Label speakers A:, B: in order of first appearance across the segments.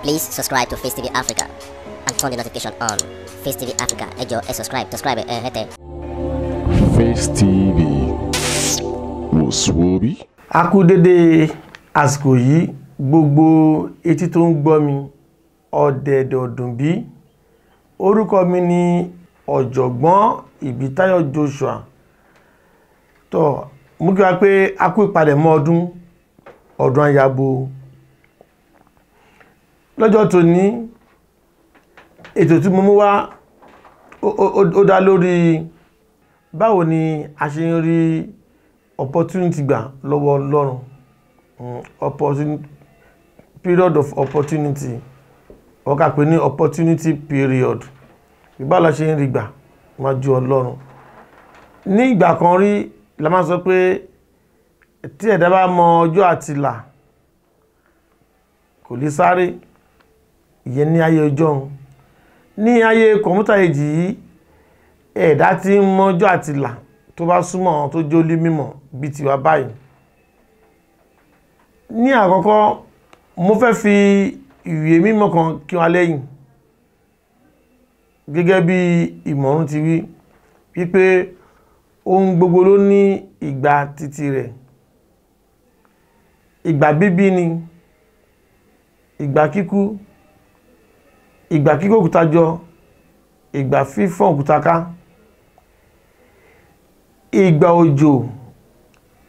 A: Please subscribe to Face TV Africa and turn the notification on. Face TV Africa, ẹ jọ̀ọ́, subscribe, hete.
B: Face TV Muswobi.
C: A kú dédé àsìkò yìí, gbogbo etí tó ń gbọ́ mi, ọ̀dẹ̀dẹ̀ ọdún bí. Orúkọ mi ni Ọ̀jọ̀gbọ́n Ìbítáyọ̀ Joshua. Tó mú kí wá pé a kú ìpalẹ̀mọ́ ọdún àyàbò. Lọ́jọ́ tòní ètò tí mo mú wá ó dá lórí báwo ni a ṣe ń rí opportunity gbà lọ́wọ́ Ọlọ́run. Period of opportunity. Ó kà pé ní opportunity period. Báwo la ṣe ń rí gbà níwájú Ọlọ́run. Ní ìgbà kan rí la máa sọ pé tí ẹ̀dá bá mọ ọjọ́ àti là kò lè sáré. Ìyẹn ní ayé ọjọ́. Ní ayé kọ̀mpútà èjì yìí, ẹ̀dá tí ń mọ ọjọ́ àti là tó bá súnmọ́ tó jẹ́ olí mímọ̀ bí tiwa báyìí. Ní àkọ́kọ́ mo fẹ́ fi ìwé mímọ́ kan kí wa lẹ́yìn gẹ́gẹ́ bí ìmọ̀rún ti wí wípé ohun gbogbo ló ní ìgbà títí rẹ̀. Ìgbà bíbí ni, ìgbà kíkú, ìgbà kíkó òkúta jọ, ìgbà fífọ́n òkúta ká, ìgbà òjò,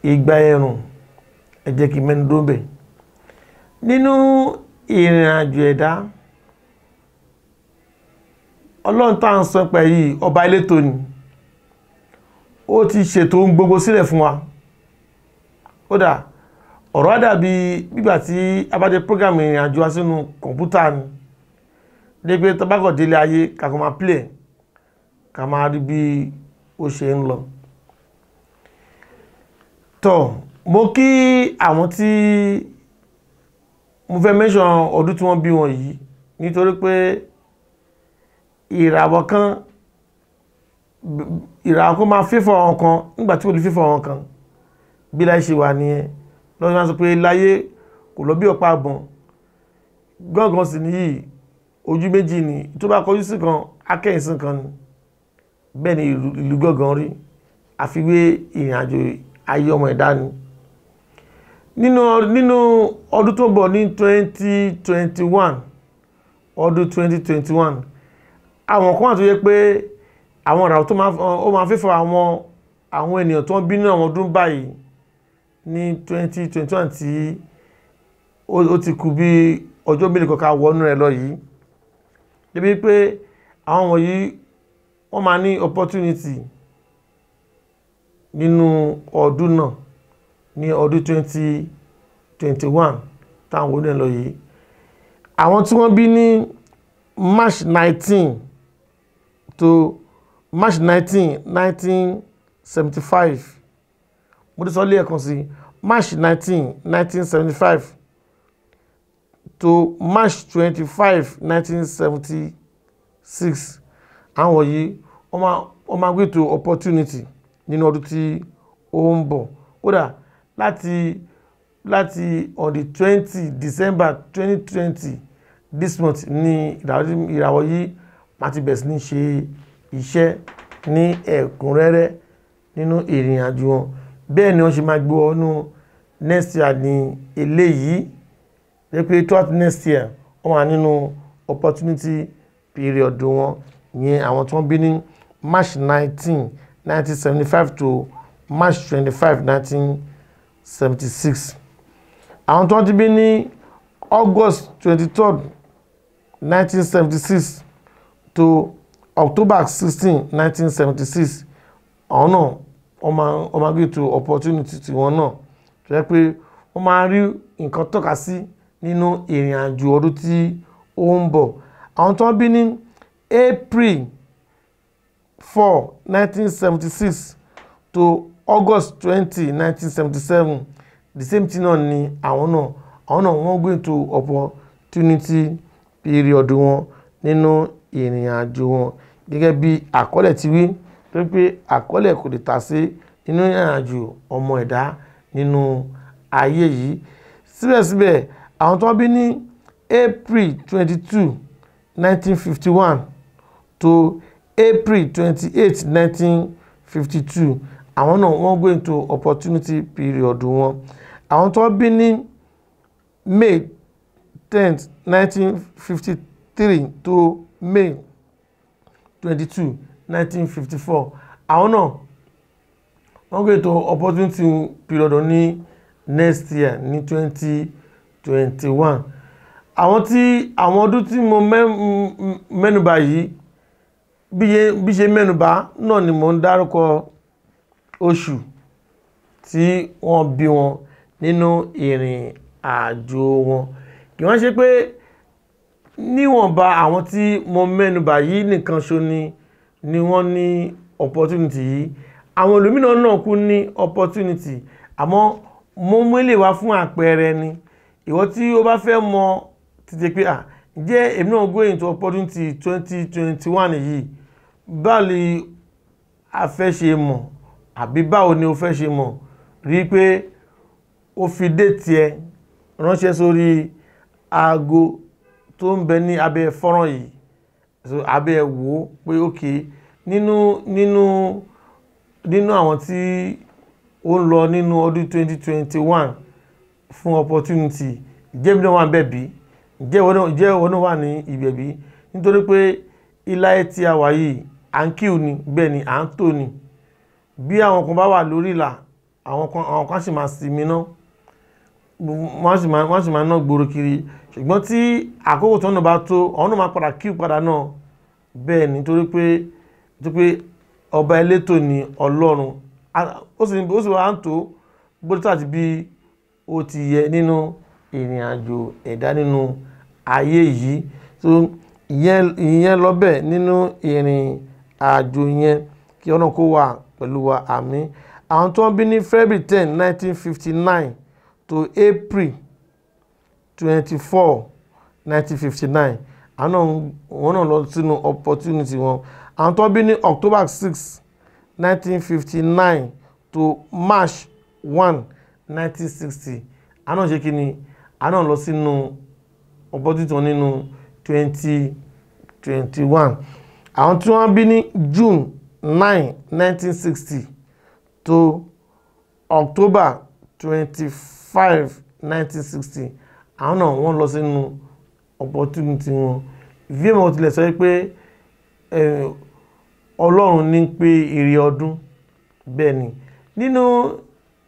C: ìgbà ẹ̀rùn. Ẹ jẹ́ kí mẹ́nu dúró bẹ̀. Nínú ìrìn àjò ẹ̀dá, Ọlọ́run tá ń sọ pé yìí ọba elétò ni. Ó ti ṣètò ohun gbogbo sílẹ̀ fún wa. Kódà ọ̀rọ̀ á dàbí nígbà tí a bá dé program ìrìn àjò wa sínú kọ̀mpútà ni. Dégbé tó bá kọ̀ délé ayé ká kó máa play, ká máa rí bí ó ṣe ń lọ. Tó mo kí àwọn tí mo fẹ́ mention ọdún tí wọ́n bí wọn yìí nítorí pé ìràwọ̀ kan máa fífọ́ àwọn kan nígbà tí ó lè fífọ́ àwọn kan. Bí láì ṣe wà nìyẹn. Lọ́wọ́ máa sọ pé láyé kò lọ bí ọ̀pá àgbọ̀n. Gángan sì nìyí, ojú méjì ni, tó bá kọjú sí kan akẹ́yìn sí kan ni. Bẹ́ẹ̀ ni ìlú gángan rí. Àfiwé ìrìn àjò ayé ọmọ ẹ̀dá ni. Nínú ọdún tó ń bọ̀ ní 2021, àwọn kan wà tó yẹ pé àwọn ìràwọ̀ tó máa fífọ́ àwọn ènìyàn tó ń bí ní àwọn ọdún báyìí ní 2021 tí ó ti kù bí ọjọ́ mélòó kan ká wọnú rẹ̀ lọ yìí. Débi pé àwọn wọ̀nyí wọ́n máa ní opportunity nínú ọdún náà ní ọdún 2021 táwọn wọnú rẹ̀ lọ yìí. Àwọn tí wọ́n bí ní March 19 to March 19, 1975. Mo ti sọ lé ẹ̀kan sí March 19, 1975 to March 25, 1976. Àwọn yìí wọ́n máa gbé to opportunity nínú ọdún tí ó ń bọ̀. Kódà láti on the 20 December 2020 this month ni ìràwọ̀ yìí máa ti bẹ̀rẹ̀ sí ní ṣe iṣẹ́ ní ẹ̀kúnrẹ́rẹ́ nínú ìrìn àjò wọn. Bẹ́ẹ̀ ni wọ́n ṣe máa gbé ọnú next year ní eléyìí. Pé throughout next year wọ́n wà nínú opportunity period wọn. Ìyẹn àwọn tí wọ́n bí ní March 19, 1975 to March 25, 1976. Àwọn tí wọ́n ti bí ní August 23, 1976 to October 16, 1976. Àwọn náà wọ́n máa gbé to opportunity tí wọ́n náà. Tó yẹ pé wọ́n máa rí nǹkan tọ́ka sí nínú ìrìn àjò ọdún tí ó ń bọ̀. Àwọn tó bí ní April 4, 1976 to August 20, 1977. The same thing náà ni àwọn náà wọ́n gbé to opportunity period wọn nínú ìrìn àjò wọn. Gẹ́gẹ́ bí àkọlé ti wí, tó pé àkọlé kò lè tà sí nínú ìrìn àjò ọmọ ẹ̀dá nínú ayé yìí. Síbẹ̀síbẹ̀ àwọn tó bí ní April 22 1951 to April 28 1952 àwọn náà wọ́n go into opportunity period wọn. Àwọn tó bí ní May 10 1953 to May 22 1954 àwọn náà wọ́n go into opportunity period ní next year ní 2021. Àwọn ọdún tí mo mẹ́nubà yìí bí ṣe mẹ́nubà náà ni mo ń dárúkọ oṣù tí wọ́n bí wọn nínú ìrìn àjò wọn. Kì wọ́n ṣe pé níwọ̀nba àwọn tí mo mẹ́nubà yìí nìkan ṣo ni wọ́n ní opportunity yìí. Àwọn olùmíràn náà kú ní opportunity, àmọ́ mo mú lè wá fún àpẹẹrẹ ni. Ìwọ tí ó bá fẹ́ mọ̀ títí pé jẹ́ èmi náà go into opportunity 2021 yìí, báwo ni a fẹ́ ṣe mọ̀ àbí báwo ni o fẹ́ ṣe mọ̀? Rí pé ó fi déètì ẹ ránṣẹ́ sórí aago tó ń bẹ ní abẹ́ fọ́nrán yìí, so abẹ́ wò pé okay nínú àwọn tí ó ń lọ nínú ọdún 2021 fún opportunity, jẹ́ bí wọ́n bẹ̀ bí, jẹ́ wọ́n wà ní ibẹ̀ bí, nítorí pé ilá tí a wà yìí à ń kíù ni, bẹ́ẹ̀ ni à ń tò ní. Bí àwọn kan bá wà lórí ìlà, àwọn kan sì máa sinmi náà, wọ́n sì máa ná gbòòrò kiri, ṣùgbọ́n tí àkókò tó náà bá tó, àwọn náà máa padà kíù padà náà. Bẹ́ẹ̀ ni, nítorí pé ọba elétò ni Ọlọ́run, ó sì wá ń tó gbọ́dọ̀ àti bí ó ti yẹ nínú ìrìn àjò ẹ̀dá nínú ayé yìí. So ìyẹn lọ bẹ́ẹ̀ nínú ìrìn àjò yẹn, kí Ọlọ́run kó wà pẹ̀lú wa, àmín. Àwọn tó ń bí ní February 10 1959 to April 24 1959 àwọn náà lọ sínú opportunity wọn. Àwọn tó bí ní October 6 1959 to March 1 1960 àwọn náà ṣe kí ni, àwọn náà lọ sínú opportunity wọn nínú 2021. Àwọn tí wọ́n bí ní June 9 1960 to October 25 1960 àwọn náà wọ́n lọ sínú opportunity wọn. vm tilẹ̀ sọ pé Ọlọ́run ní pé èrè ọdún. Bẹ́ẹ̀ ni, nínú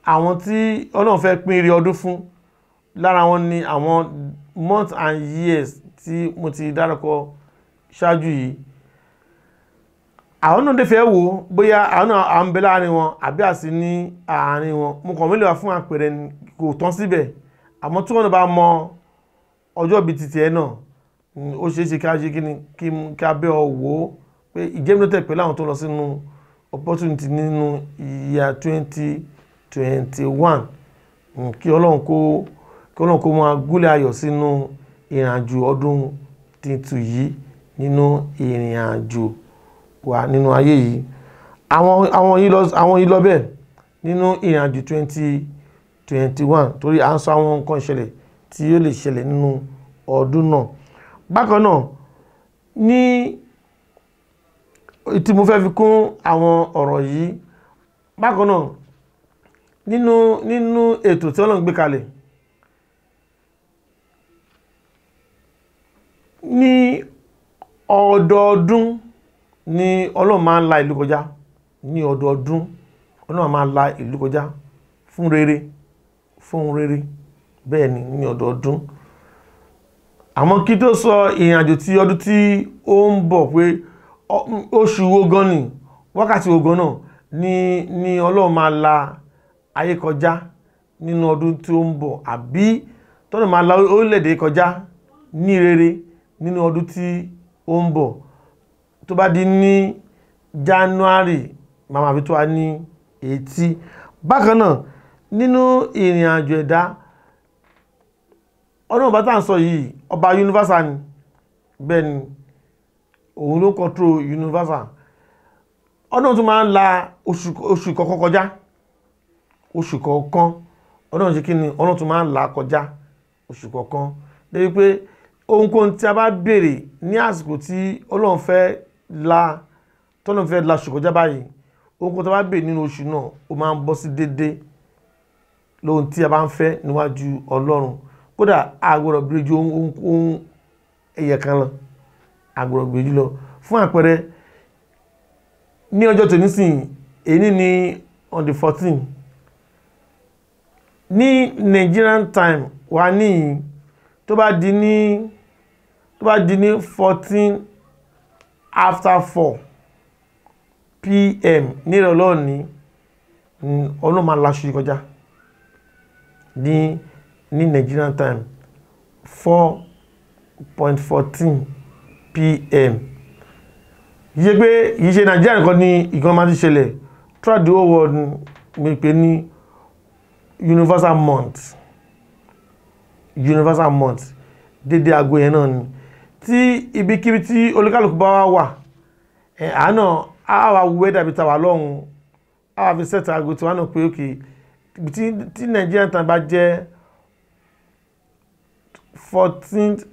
C: àwọn tí Ọlọ́run fẹ́ pín èrè ọdún fún, lára wọn ni àwọn months and years tí mo ti dárúkọ ṣáájú yìí. Àwọn náà dé fẹ́ wò bóyá àwọn náà à ń bẹ láàrin wọn àbí àsí ní àárín wọn. Mo kàn mélòó wá fún àpẹẹrẹ, kò tán síbẹ̀, àmọ́ tí wọ́n bá mọ ọjọ́ bíi titi ẹ̀ náà, ó ṣeé ṣe ká ṣe kí a bẹ́ ọ wò ó pé ìjẹ́mínútẹ̀ pẹ̀lú àwọn tó lọ sínú opportunity nínú year 2021. Kí Ọlọ́run kó máa gúnlẹ̀ ayọ̀ sínú ìrìnàjò ọdún tuntun yìí, nínú ìrìnàjò wà nínú ayé yìí. Àwọn yìí lọ bẹ́ẹ̀ nínú ìrìnàjò 2021, torí à ń sọ àwọn nǹkan ìṣẹ̀lẹ̀ tí ó lè ṣẹlẹ̀ nínú ọdún náà. Bákan náà ní tí mo fẹ́ fi kún àwọn ọ̀rọ̀ yìí, bákan náà nínú ètò tí Ọlọ́run gbé kalẹ̀ ní ọdọọdún ni Ọlọ́run máa ń la ìlú kọjá. Ní ọdọọdún Ọlọ́run máa ń la ìlú kọjá fún rere. Bẹ́ẹ̀ ni, ní ọdọọdún. Àmọ́ kí tó sọ ìrìnàjò tí ọdún tí ó ń bọ̀ pé oṣù wo gan ni, wákàtí wo gan náà ni Ọlọ́run máa la ayé kọjá nínú ọdún tí ó ń bọ̀, àbí tọ́nà máa la orílẹ̀-èdè kọjá ní rere nínú ọdún tí ó ń bọ̀. Tó bá di ní January màmá fi tó wá ní 80. Bákan náà nínú ìrìn àjò ẹ̀dá, Ọlọ́run bá tà ń sọ yìí, ọba universal ni. Bẹ́ẹ̀ ni, òun ló control universal. Ọlọ́run tún máa ń la oṣù kọ̀ọ̀kan kọjá. Oṣù kọ̀ọ̀kan Ọlọ́run ṣe kí ni, Ọlọ́run tún máa ń la kọjá oṣù kọ̀ọ̀kan. Débi pé ohunkóhun tí a bá béèrè ní àsìkò tí Ọlọ́run fẹ́ la oṣù kọjá báyìí, ohunkóhun tí a bá béèrè nínú oṣù náà ó máa ń bọ́ sí déédéé lóhun tí a bá ń fẹ́ níwájú Ọlọ́run. Kódà a gbọ́dọ̀ béèrè ju ohun ẹyẹ kan lọ, a gbọ́dọ̀ béèrè jù lọ. Fún àpẹẹrẹ, ní ọjọ́ tòní sìn, èyí ni on the 14 ní Nigerian time wà ní tó bá di ní 14 after 4 PM ní ìrọ̀lẹ́ òní, Ọlọ́run máa la oṣù kọjá ní Nigerian time 4:14 PM. Yíṣe pé yìí ṣe Nigeria nìkan ní ìkan máa ti ṣẹlẹ̀, throughout the whole world mi pè ní universal month dédé aago yẹn náà ni. Tí ibikíbi tí olúkálùkù bá wà, àánà àwa wẹ́dà bí tàwà lọ́hun, àwa fi set aago tí wà náà pé okay, tí Nigerian time bá jẹ́ 14th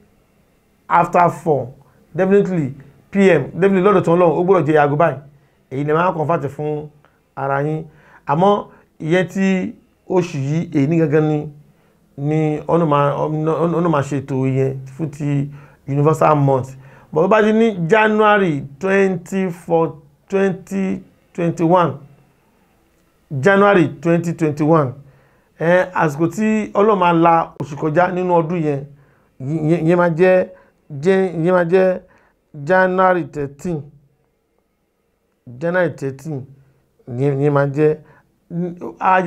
C: after 4 definitely PM, definitely lọ́dọ̀ tó ń lọ́hun ó gbọ́dọ̀ jẹ́ aago báyìí. Èyí ni máa ń convert fún ara yín. Àmọ́ ìyẹn tí oṣù yìí èyí ní gangan ni ọ̀nà máa ṣètò ìyẹn fún ti universal month. Bó bá di ní January 2021 àsìkò tí Ọlọ́run máa la oṣù kọjá nínú ọdún yẹn, ìyẹn máa jẹ́ January 13 ìyẹn máa jẹ́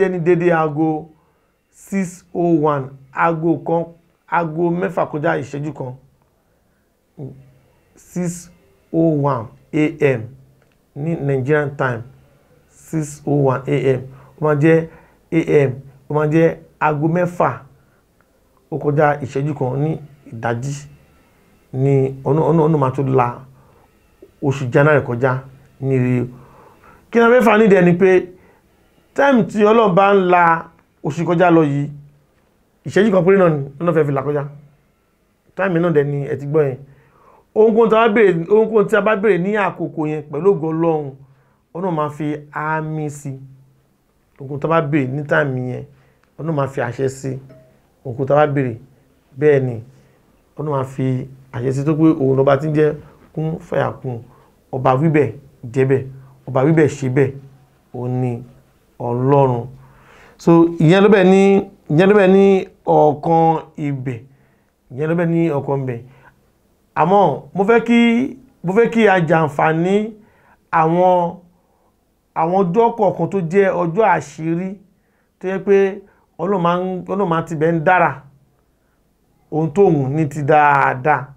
C: ní dédé aago 6:01, aago mẹ́fà kọjá ìṣẹ́jú kan, 6:01 AM ní Nigerian time, 6:01 AM ó máa jẹ́ AM, ó máa jẹ́ aago mẹ́fà ó kọjá ìṣẹ́jú kan ní ìdájí ní ọ̀nà máa tó la oṣù January kọjá ní rí. Kí náà mẹ́fà nídẹ̀ ni pé time tí Ọlọ́run bá ń la oṣù kọjá lọ yìí, ìṣẹ́jú kan péré náà ni Ọlọ́run fẹ́ fi là kọjá. Time náà dẹ̀ ni ẹ ti gbọ́ yẹn. Ohunkóhun tí a bá béèrè ní àkókò yẹn pẹ̀lú ògo Ọlọ́run, Ọlọ́run máa fi àmì sí. Ohunkóhun tí a bá béèrè ní time yẹn, Ọlọ́run máa fi àṣẹ sí. Ohunkóhun tí a bá béèrè bẹ́ẹ̀ ni Ọlọ́run máa fi àṣẹ sí, tó pé òun lọ́ba tí ń jẹ́ kún fàyàkún, ọba wíbẹ̀ jẹ́bẹ̀, ọba wíbẹ̀ ṣe bẹ́ẹ̀, òun ni Ọlọ́run. So ìyẹn ló bẹ̀ ní ọ̀kan ibẹ̀, àmọ́ mo fẹ́ kí a jàǹfààní àwọn ọjọ́ kọ̀ọ̀kan tó jẹ́ ọjọ́ àṣírí, tó yẹ pé Ọlọ́run máa ti bẹ̀ ń dára ohun tó hùn ní ti dáadáa,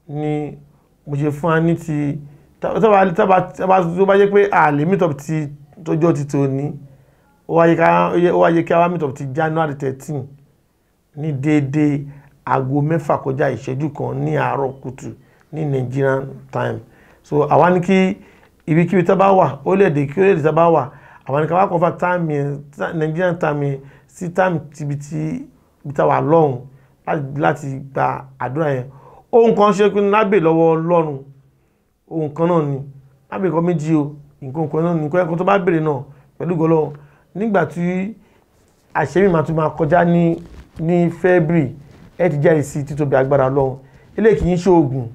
C: ni mo ṣe fún wa ní ti tó bá jẹ́ pé a lè meet up ti tọ́jọ́ ti tó ní, ó wáyé kí a wá meet up ti January 13 ní dédé aago mẹ́fà kọjá ìṣẹ́jú kan ní àárọ̀ kùtù ní Nigerian time. So àwa ní kí ibikíbi tá bá wà, orílẹ̀-èdè tá bá wà, àwa ní ká wá convert time yẹn, Nigerian time yẹn sí time tí tá wà lọ́hùn láti gba àdúrà yẹn. Ohun kan ṣe pé lábẹ́ lọ́wọ́ Ọlọ́run, ohun kan náà ni, lábẹ́ kan méjì o, nǹkan kan náà ni, nǹkan tó bá béèrè náà pẹ̀lú ògo Ọlọ́run. Nígbà tí àṣẹ mi máa tún máa kọjá ní February, ẹ ti jẹ́rìí sí títóbi agbára Ọlọ́run. Eléyìí kì í ṣe oògùn,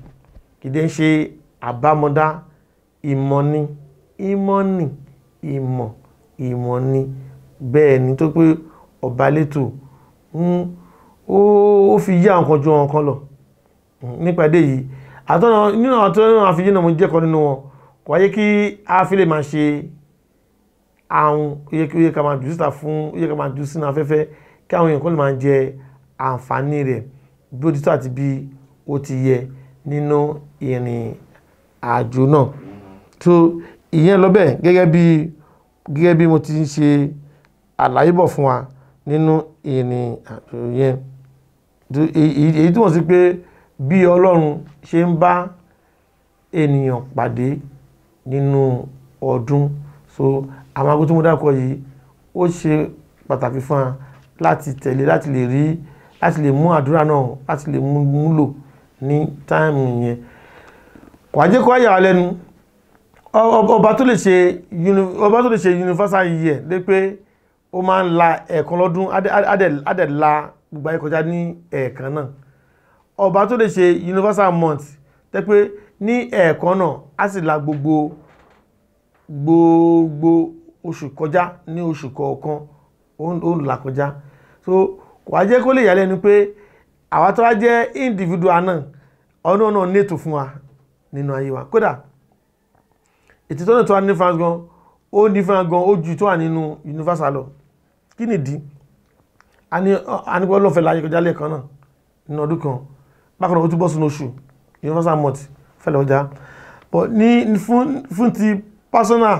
C: kì í dẹ̀ ṣe àbámọ̀dá, ìmọ̀ ni bẹ́ẹ̀ ni, tó pé ọba létò ó fi yí àwọn kan ju àwọn kan lọ. Nípa èdè yìí, nínú àwọn tó náà fi yí náà mo jẹ́kọ̀ọ́ nínú wọn, kò wáyé kí a fi lè máa ṣe àwọn ó yẹ ká máa jù síta fún, ó yẹ ká máa jù sínú afẹ́fẹ́ kí àwọn èèyàn kan lè máa jẹ àǹfààní rẹ̀ bí ó ti tọ́ àti bí ó ti yẹ nínú ìrìn àjò náà. So ìyẹn lọ bẹ́ẹ̀ gẹ́gẹ́ bí mo ti ń ṣe àlàyé bọ̀ fún wa nínú ìrìn àjò yẹn. Èyí túmọ̀ sí pé bí Ọlọ́run ṣe ń bá ènìyàn pàdé nínú ọdún. So àwọn ago tí mo dákọ̀ yìí ó ṣe pàtàkì fún wa láti tẹ̀lé, láti lè mú àdúrà náà, láti lè múlò ní táìmù yẹn kò á jẹ́ kó yà wá lẹ́nu ọba tó lè ṣe universal year dé pé ó máa ń la ẹ̀ẹ̀kan lọ́dún adẹ̀ la gbogbo ayé kọjá ní ẹ̀ẹ̀kan náà ọba tó lè ṣe universal month dé pé ní ẹ̀ẹ̀kan náà á sì la gbogbo oṣù kọjá ní oṣù kọ̀ọ̀kan ó ń là kọjá so kò á jẹ́ kó lè yà lẹ́nu pé àwa tó wá jẹ́ individual náà ọdún náà nètò fún wa nínú ayé wa kódà ètò tó ní tó wà ní France gan ó ní France gan ó ju tó wà nínú universal lọ kí nìdí a ní pé ọlọ́fẹ́ láyé kọjá lẹ́ẹ̀kan náà nínú ọdún kan bákan náà ó túbọ̀ sínú oṣù universal month fẹ́lẹ̀ ọjà but ní fún ti personal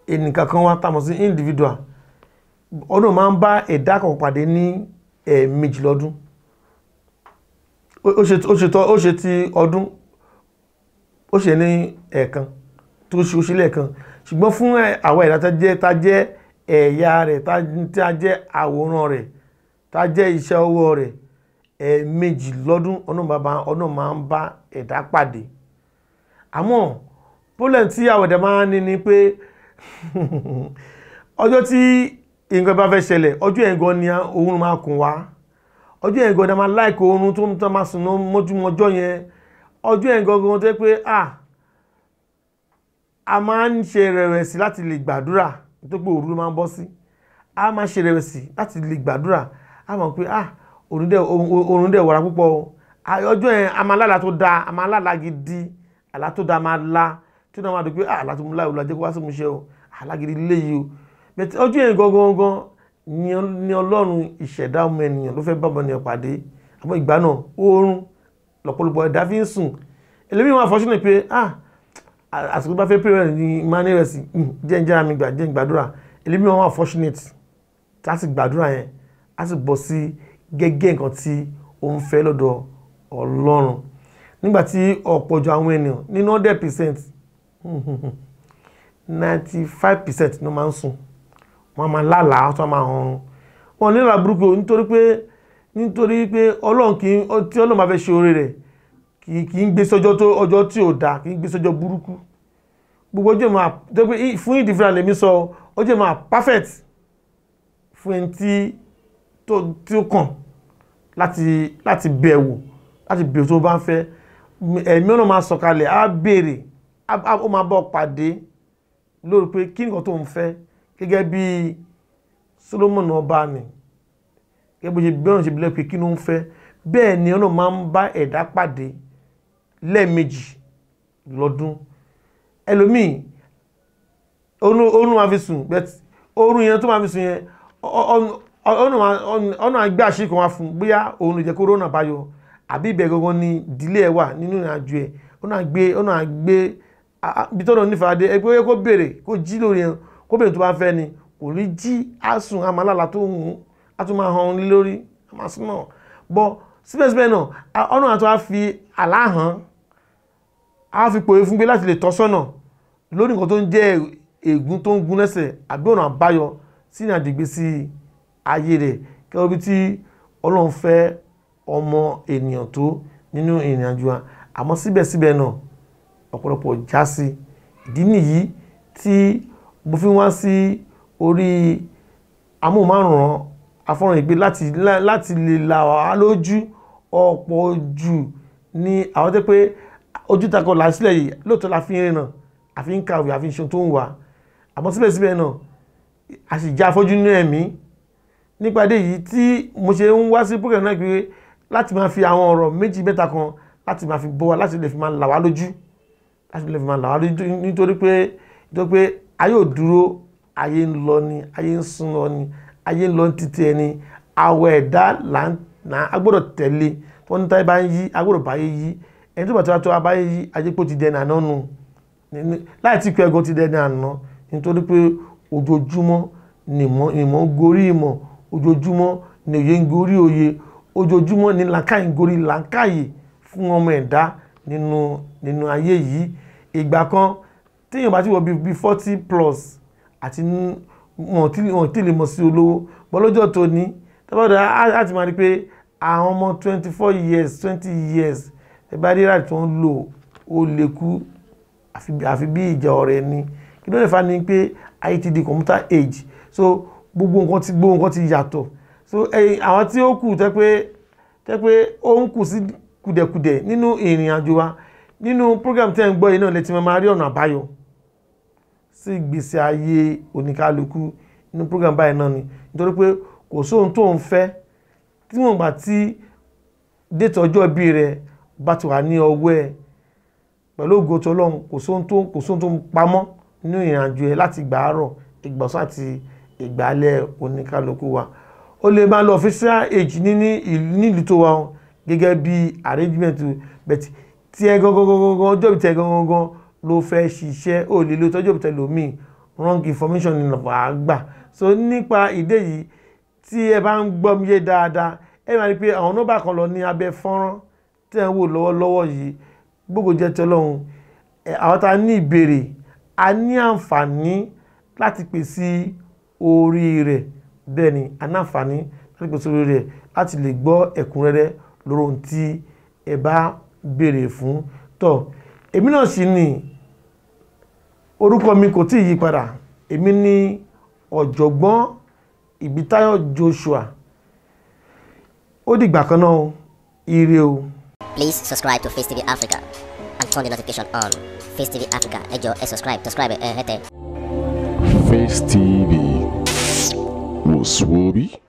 C: ẹnìkan kan wá tàmọ̀ sí individual ọdún máa ń bá ẹ̀dá kan pàdé ní ẹ̀ẹ̀mejì lọ́dún ó ṣe ti ọdún ó ṣe ní ẹ̀ẹ̀kan tó ṣe lẹ́ẹ̀kan ṣùgbọ́n fún àwọn ẹ̀dá tá jẹ́ ẹ̀yà rẹ̀ tá jẹ́ àwòrán rẹ̀ tá jẹ́ iṣẹ́ ọwọ́ rẹ̀ ẹ̀ẹ̀mejì lọ́dún ọdún máa ń bá ẹ̀dá pàdé àmọ́ problem tí àwọn ẹ̀dá máa ń ní ni pé ọjọ́ tí nǹkan bá fẹ́ ṣẹlẹ̀ ọjọ́ ẹ̀gọ́ ni oorun máa kùn wá ọjọ́ ẹ̀gọ́ ni a máa láìkò oorun tó ń tán máa sùn mọ́júmọ́ ọjọ́ yẹn ọjọ́ ẹ̀gọ́ gan tó pé a máa ń ṣe rẹ̀wẹ̀sì láti lè gbàdúrà tó pé òru ló máa ń bọ́ sí a máa ṣe rẹ̀wẹ̀sì láti lè gbàdúrà a mọ̀ pé oorun dẹ̀ wọra púpọ̀ ọjọ́ yẹn a máa lálàá tó dáa a máa lálàá gidi àlá tó dáa máa lá tí wọ́n máa dùn pé àlá tó mú láì wùlọ jẹ́ kó wá sí mú ṣe o àlá gidi léyìí o bẹ̀tẹ̀ ọjọ́ yẹn gangan ni Ọlọ́run ìṣẹ̀dá ọmọ ènìyàn ló fẹ́ bá ọmọ ènìyàn pàdé àmọ́ ìgbà náà oorun lọ́pọ̀lọpọ̀ ẹ̀dá fi ń sùn ẹlẹ́mí wọn àfọ́ṣúnà pé àsìkò bá fẹ́ pèrè ní máa ní rẹ̀ sí jẹ́ ń jára mi gbà jẹ́ ń gbàdúrà ẹlẹ́mí wọn àfọ́ṣúnà tí a sì gbàdúrà yẹn a sì bọ́ sí gẹ́gẹ́ nǹkan tí ó ń fẹ́ lọ́dọ̀ Ọlọ́run nígbàtí ọ̀pọ̀jọ àwọn ènìyàn nínú 100% 95% ní wọ́n máa ń sùn wọ́n máa lálàá wọ́n máa hàn wọ́n nílà burúkú nítorí pé Ọlọ́run tí Ọlọ́run bá fẹ́ ṣe oore rẹ̀ kì í gbé sọ́jọ́ tí ò dáa kì í gbé sọ́jọ́ burúkú gbogbo ọjọ́ máa tó pé fún ìdífúnra lèmi sọ ọjọ́ máa perfect fún ẹni tí ó kàn láti bẹ̀wò láti bẹ̀rù tó bá ń fẹ́ ẹ̀mí ọ̀nà máa sọ̀kalẹ̀ á béèrè ó máa bọ́ pàdé lórí pé kí nǹkan tó ń fẹ́ gẹ́gẹ́ bí Solomon ọba ni gẹ́gẹ́ bó ṣe bẹ́rùn ṣe bílẹ̀ pé kí ló ń fẹ́ bẹ́ẹ̀ ni ọ̀nà máa ń bá ẹ̀dá pàdé lẹ́ẹ̀mejì lọ́dún ẹlòmíì oorun máa fi sùn oorun yẹn tó máa fi sùn yẹn ọ̀nà àgbẹ̀ àṣírí kan wá fún bóyá òun lè jẹ́ kó rónà báyọ̀ àbí ibẹ̀ gangan ni ìdílé ẹ̀ wà nínú ìrìnàjò ẹ̀ ọ̀nà àgbẹ̀ bí tọ́nà nífàdé ẹgbẹ́ kó bèèrè kó jí lórí ẹ̀ kó bèèrè tó bá fẹ́ ni kò rí jí àsùn àmàlàlà tó hùn á tún máa hàn ní lórí àmàsùnmọ̀ bọ́ síbẹ̀síbẹ̀ náà ọ̀nà àti wá fi àláhàn á fi pòye fún pé láti lè tọ́sọ́nà lórí nǹkan tó ń jẹ́ ègún tó ń gún lẹ́sẹ̀ àbí ọ̀nà àbáyọ sí ìrìnàjò ìgbésí ayé rẹ̀ kẹ́wọ́ bí tí Ọlọ́run fẹ́ ọmọ ènìyàn tó nínú ìrìnàjò wa àmọ́ síbẹ̀síbẹ̀ náà ọ̀pọ̀lọpọ̀ já sí ìdí nìyí tí mo fi wá sí orí amóhùnmáwòrán afọ́nrán ìgbé láti lè là wá lójú ọ̀pọ̀ jù ní àwọn tẹ́ pé ojú takọ̀ làásílẹ̀ yìí lóòótọ́ la fi ń rìnà àfi ń kàwé àfi ń ṣe tó ń wà àmọ́ síbẹ̀síbẹ̀ náà a sì já afọ́jú nínú ẹ̀mí nípàdé yìí tí mo ṣe ń wá sí program náà pé láti máa fi àwọn ọ̀rọ̀ méjì mẹ́ta kan láti máa fi bọ́ wa láti lè fi máa là wá lójú nítorí pé ayé ò dúró ayé ń lọ ni ayé ń sún lọ ni ayé ń lọ títí ẹni àwọ̀ ẹ̀dá agbọ́dọ̀ tẹ̀lé wọ́n ní táyé bá ń yí agbọ́dọ̀ báyé yí ẹni tó bá tó wá báyé yí ajé pò ti dẹni àná nù láì tí kú ẹgọ́ ti dẹni àná nítorí pé ojoojúmọ́ ni ìmọ̀ gorí ìmọ̀ ojoojúmọ́ ni òye ń gorí òye ojoojúmọ́ ni làákàyè ń gorí làákàyè fún ọmọ ẹ̀dá nínú ayé yìí ìgbà kan téèyàn bá ti wọ bí 40 plus àti wọn tí lè mọ̀ sí olówó bọ́lọ́jọ́ tó ní tọ́bọ̀dá láti máa rí pé àwọn ọmọ 24 years 20 years ẹ bá rí ráàdì tó ń lò ó lè kú àfi bí ìjà ọ̀rẹ́ ni kí ló lè fa ni pé ayé ti di computer age so gbogbo nǹkan ti yàtọ̀ so àwọn tí ó kù tẹ́ pé ó ń kù sí kùdẹ̀kùdẹ̀ nínú ìrìn àjò wa nínú program tẹ́ ń gbọ́ yìí náà lè ti máa rí ọ̀nà àbáyọ sí ìgbésí ayé oníkálukú nínú program báyìí náà ni nítorí pé kò sóhun tó ń fẹ́ tí wọ́n gbà tí déètì ọjọ́ ìbí rẹ̀ bá ti wà ní ọwọ́ ẹ̀ pẹ̀lú ògo t'Ọlọ́run kò sóhun tó ń pamọ́ nínú ìrìn àjò ẹ̀ láti ìgbà àárọ̀ ìgbà ọ̀sán àti ìgbà alẹ́ oníkálukú wa ó lè máa lọ official age nílùú tó wà gẹ́gẹ́ bí arrangement bẹ̀tì tí ẹ gangan ọjọ́ ìbí tẹ gangan ló fẹ́ ṣiṣẹ́ ó lè lo tọ́jọ́ ìbí tẹ lòmíì wrong information ni wàá gbà so nípa ìdí yìí tí ẹ bá ń gbọ́ mi yé dáadáa ẹ máa rí pé àwọn nọ́mbà kan lọ ní abẹ́ fọ́nrán tí ẹ ń wò lọ́wọ́lọ́wọ́ yìí gbogbo jẹ́ t'Ọlọ́run àwọn tá a ní ìbéèrè a ní àǹfààní láti pè sí orí rẹ̀ bẹ́ẹ̀ ni a ní àǹfààní láti pè sí orí rẹ̀ láti lè gbọ́ ẹ̀kúnrẹ́rẹ́ lórí ohun tí ẹ bá béèrè fún tó èmi náà sì ní orúkọ mi kò tí ì yí padà èmi ní ọ̀jọ̀gbọ́n Ìbítáyọ̀ Joshua ó dìgbà kan náà ire o.
A: Please subscribe to Face TV Africa and turn the notification on. Face TV Africa, ẹ jọ̀ọ́ ẹ subscribe hete.
B: Face TV was Swoby.